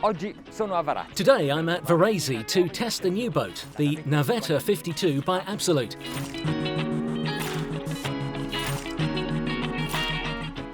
Oggi sono a Varese. Today I'm at Varese to test a new boat, the Navetta 52 by Absolute.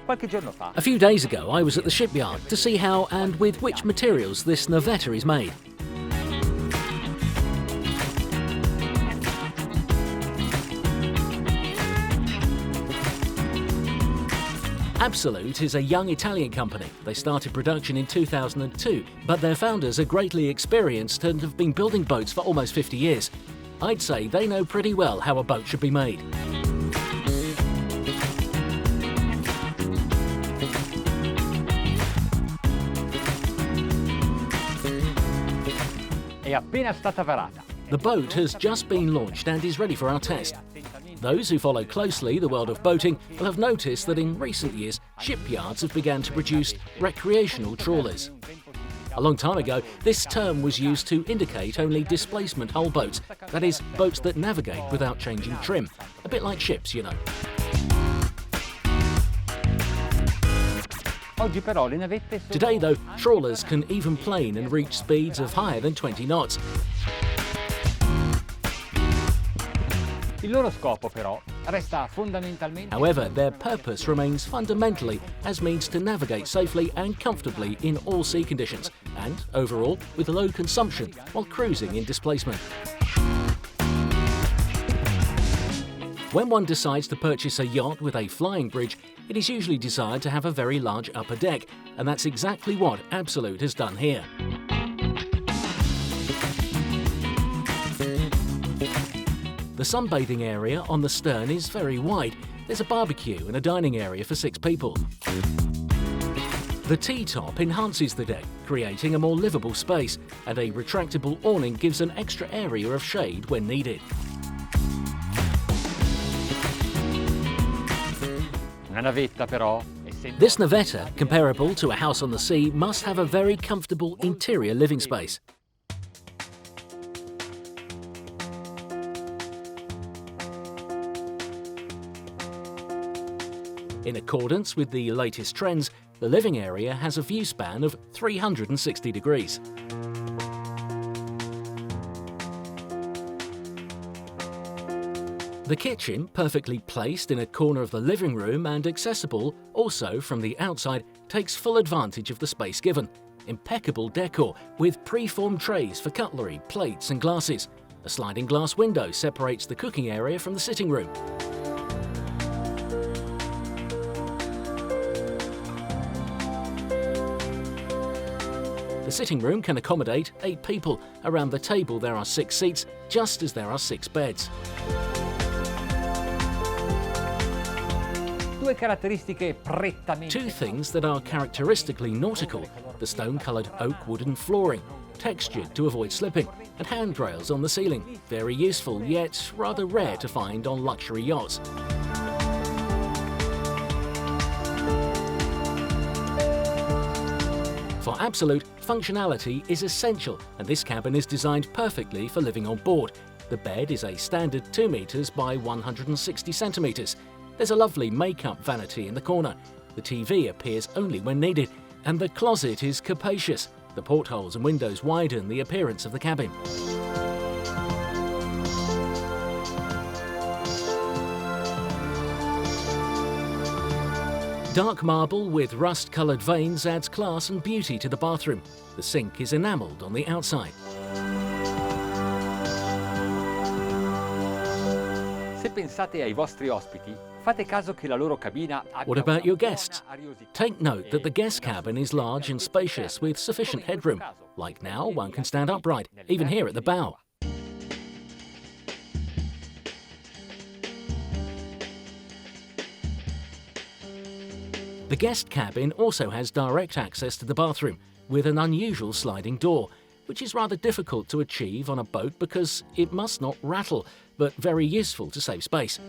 Qualche giorno fa. A few days ago I was at the shipyard to see how and with which materials this Navetta is made. Absolute is a young Italian company. They started production in 2002, but their founders are greatly experienced and have been building boats for almost 50 years. I'd say they know pretty well how a boat should be made. È appena stata varata. The boat has just been launched and is ready for our test. Those who follow closely the world of boating will have noticed that in recent years, shipyards have begun to produce recreational trawlers. A long time ago, this term was used to indicate only displacement hull boats, that is, boats that navigate without changing trim, a bit like ships, you know. Today, though, trawlers can even plane and reach speeds of higher than 20 knots. However, their purpose remains fundamentally as means to navigate safely and comfortably in all sea conditions, and overall with low consumption while cruising in displacement. When one decides to purchase a yacht with a flying bridge, it is usually desired to have a very large upper deck, and that's exactly what Absolute has done here. The sunbathing area on the stern is very wide. There's a barbecue and a dining area for 6 people. The T-top enhances the deck, creating a more livable space, and a retractable awning gives an extra area of shade when needed. This Navetta, comparable to a house on the sea, must have a very comfortable interior living space. In accordance with the latest trends, the living area has a view span of 360 degrees. The kitchen, perfectly placed in a corner of the living room and accessible also from the outside, takes full advantage of the space given. Impeccable decor with pre-formed trays for cutlery, plates and glasses. A sliding glass window separates the cooking area from the sitting room. The sitting room can accommodate 8 people. Around the table there are 6 seats, just as there are 6 beds. Two things that are characteristically nautical: the stone-coloured oak wooden flooring, textured to avoid slipping, and handrails on the ceiling. Very useful, yet rather rare to find on luxury yachts. For Absolute, functionality is essential, and this cabin is designed perfectly for living on board. The bed is a standard 2 meters by 160 centimeters. There's a lovely make-up vanity in the corner. The TV appears only when needed, and the closet is capacious. The portholes and windows widen the appearance of the cabin. Dark marble with rust-coloured veins adds class and beauty to the bathroom. The sink is enamelled on the outside. What about your guests? Take note that the guest cabin is large and spacious with sufficient headroom. Like now, one can stand upright, even here at the bow. The guest cabin also has direct access to the bathroom with an unusual sliding door, which is rather difficult to achieve on a boat because it must not rattle, but very useful to save space.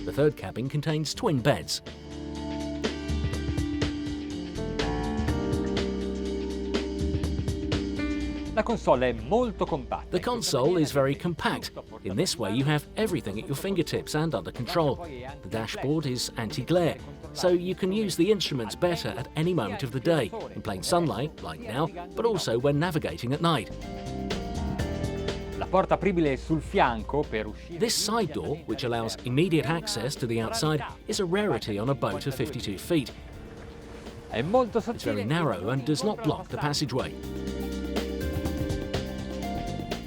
The third cabin contains twin beds. La console è molto compatta. The console is very compact. In this way, you have everything at your fingertips and under control. The dashboard is anti-glare, so you can use the instruments better at any moment of the day, in plain sunlight, like now, but also when navigating at night. La porta apribile sul fianco per uscire. This side door, which allows immediate access to the outside, is a rarity on a boat of 52 feet. È molto It's very sottile. narrow and does not block the passageway.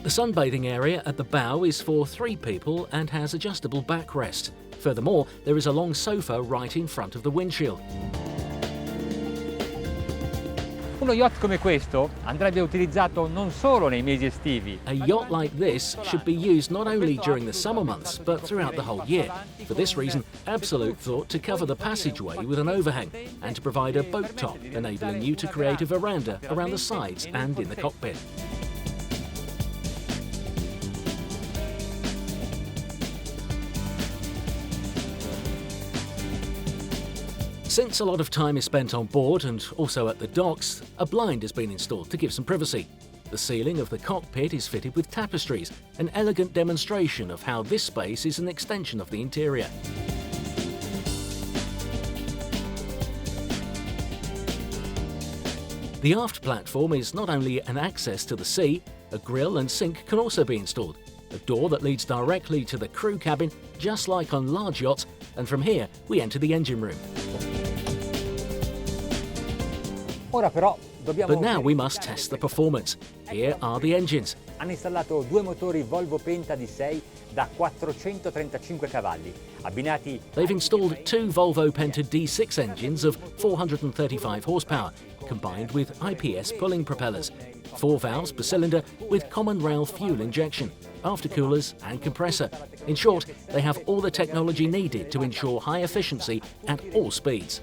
The sunbathing area at the bow is for 3 people and has adjustable backrest. Furthermore, there is a long sofa right in front of the windshield. Uno yacht come questo andrebbe utilizzato non solo nei mesi estivi. A yacht like this should be used not only during the summer months, but throughout the whole year. For this reason, Absolute thought to cover the passageway with an overhang and to provide a boat top, enabling you to create a veranda around the sides and in the cockpit. Since a lot of time is spent on board and also at the docks, a blind has been installed to give some privacy. The ceiling of the cockpit is fitted with tapestries, an elegant demonstration of how this space is an extension of the interior. The aft platform is not only an access to the sea, a grille and sink can also be installed. A door that leads directly to the crew cabin, just like on large yachts, and from here we enter the engine room. Ora però dobbiamo But now we must test the performance. Here are the engines. Hanno installato 2 motori Volvo Penta D6 da 435 cavalli, abbinati They've installed 2 Volvo Penta D6 engines of 435 horsepower, combined with IPS pulling propellers, 4 valves per cylinder with common rail fuel injection, aftercoolers and compressor. In short, they have all the technology needed to ensure high efficiency at all speeds.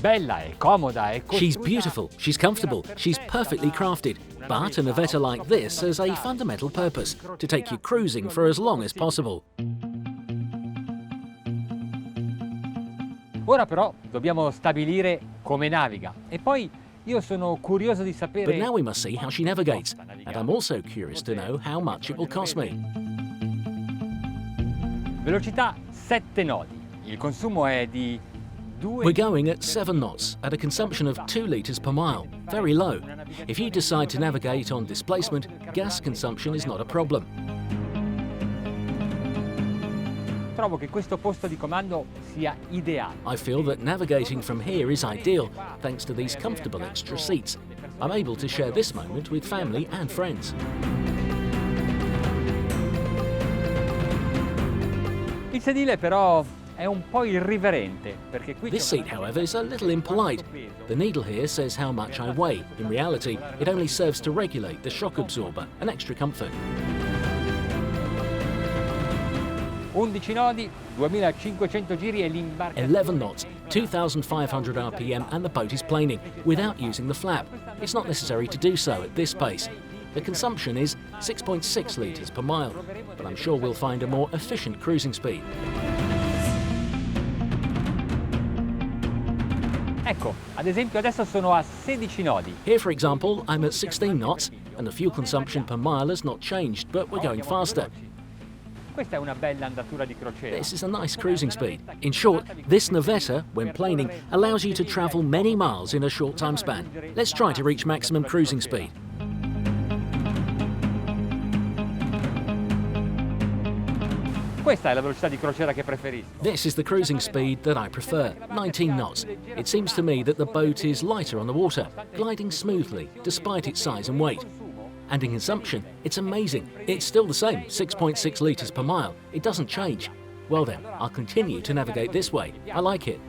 bella, è comoda, è She's costruita. beautiful, she's comfortable, she's perfectly crafted. But a Navetta like this has a fundamental purpose, to take you cruising for as long as possible. Ora però dobbiamo stabilire come naviga e poi io sono curioso di sapere. But now we must see how she navigates, and I'm also curious to know how much it will cost me. Velocità 7 nodi. Il consumo è di 2. We're going at 7 knots at a consumption of 2 litres per mile, very low. If you decide to navigate on displacement, gas consumption is not a problem. Trovo che questo posto di comando sia ideale. I feel that navigating from here is ideal, thanks to these comfortable extra seats. I'm able to share this moment with family and friends. Il sedile però è un po' irriverente perché qui This seat, however, is a little impolite. The needle here says how much I weigh. In reality, it only serves to regulate the shock absorber, an extra comfort. 11 nodi, 2500 giri e l'imbarcazione. 11 knots, 2,500 RPM, and the boat is planing without using the flap. It's not necessary to do so at this pace. The consumption is 6.6 litres per mile, but I'm sure we'll find a more efficient cruising speed. Ecco, ad esempio adesso sono a 16 nodi. Here, for example, I'm at 16 knots, and the fuel consumption per mile has not changed, but we're going faster. Questa è una bella andatura di crociera. This is a nice cruising speed. In short, this Navetta, when planing, allows you to travel many miles in a short time span. Let's try to reach maximum cruising speed. Questa è la velocità di crociera che preferisco. This is the cruising speed that I prefer, 19 knots. It seems to me that the boat is lighter on the water, gliding smoothly despite its size and weight. And in consumption, it's amazing. It's still the same, 6.6 litres per mile. It doesn't change. Well then, I'll continue to navigate this way. I like it.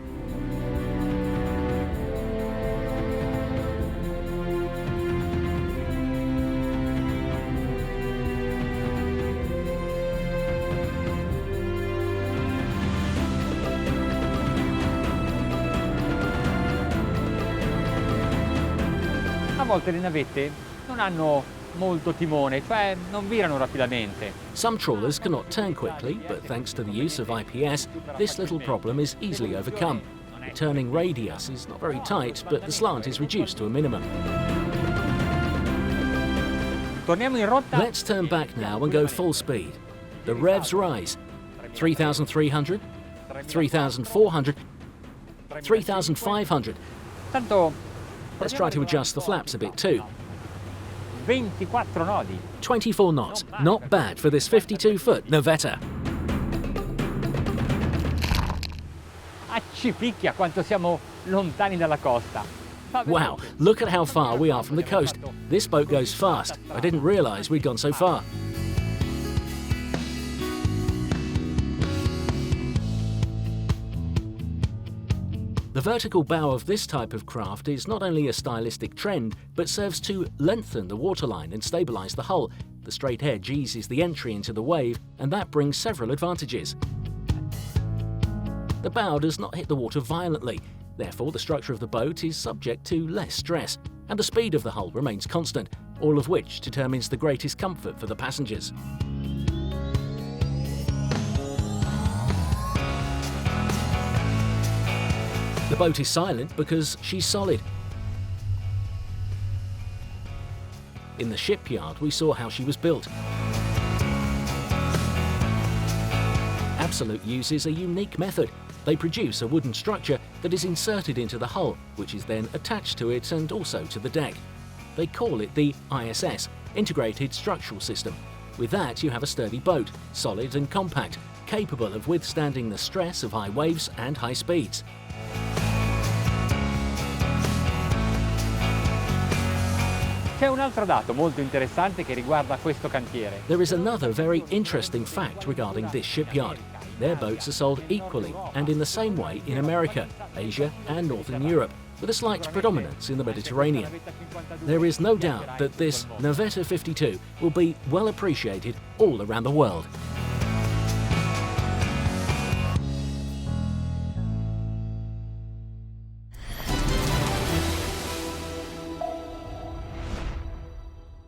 A volte le navette non hanno molto timone, cioè non virano rapidamente. Some trawlers cannot turn quickly, but thanks to the use of IPS, this little problem is easily overcome. The turning radius is not very tight, but the slant is reduced to a minimum. Torniamo in rotta. Let's turn back now and go full speed. The revs rise. 3,300, 3,400, 3,500. Tanto Let's try to adjust the flaps a bit too. 24 nodi. 24 knots, not bad for this 52-foot Navetta. Accipicchia quanto siamo lontani dalla costa. Wow, look at how far we are from the coast. This boat goes fast. I didn't realise we'd gone so far. The vertical bow of this type of craft is not only a stylistic trend, but serves to lengthen the waterline and stabilise the hull. The straight edge eases the entry into the wave, and that brings several advantages. The bow does not hit the water violently, therefore the structure of the boat is subject to less stress, and the speed of the hull remains constant, all of which determines the greatest comfort for the passengers. The boat is silent because she's solid. In the shipyard, we saw how she was built. Absolute uses a unique method. They produce a wooden structure that is inserted into the hull, which is then attached to it and also to the deck. They call it the ISS, Integrated Structural System. With that, you have a sturdy boat, solid and compact, capable of withstanding the stress of high waves and high speeds. C'è un altro dato molto interessante che riguarda questo cantiere. There is another very interesting fact regarding this shipyard. Their boats are sold equally and in the same way in America, Asia and Northern Europe, with a slight predominance in the Mediterranean. There is no doubt that this Navetta 52 will be well appreciated all around the world.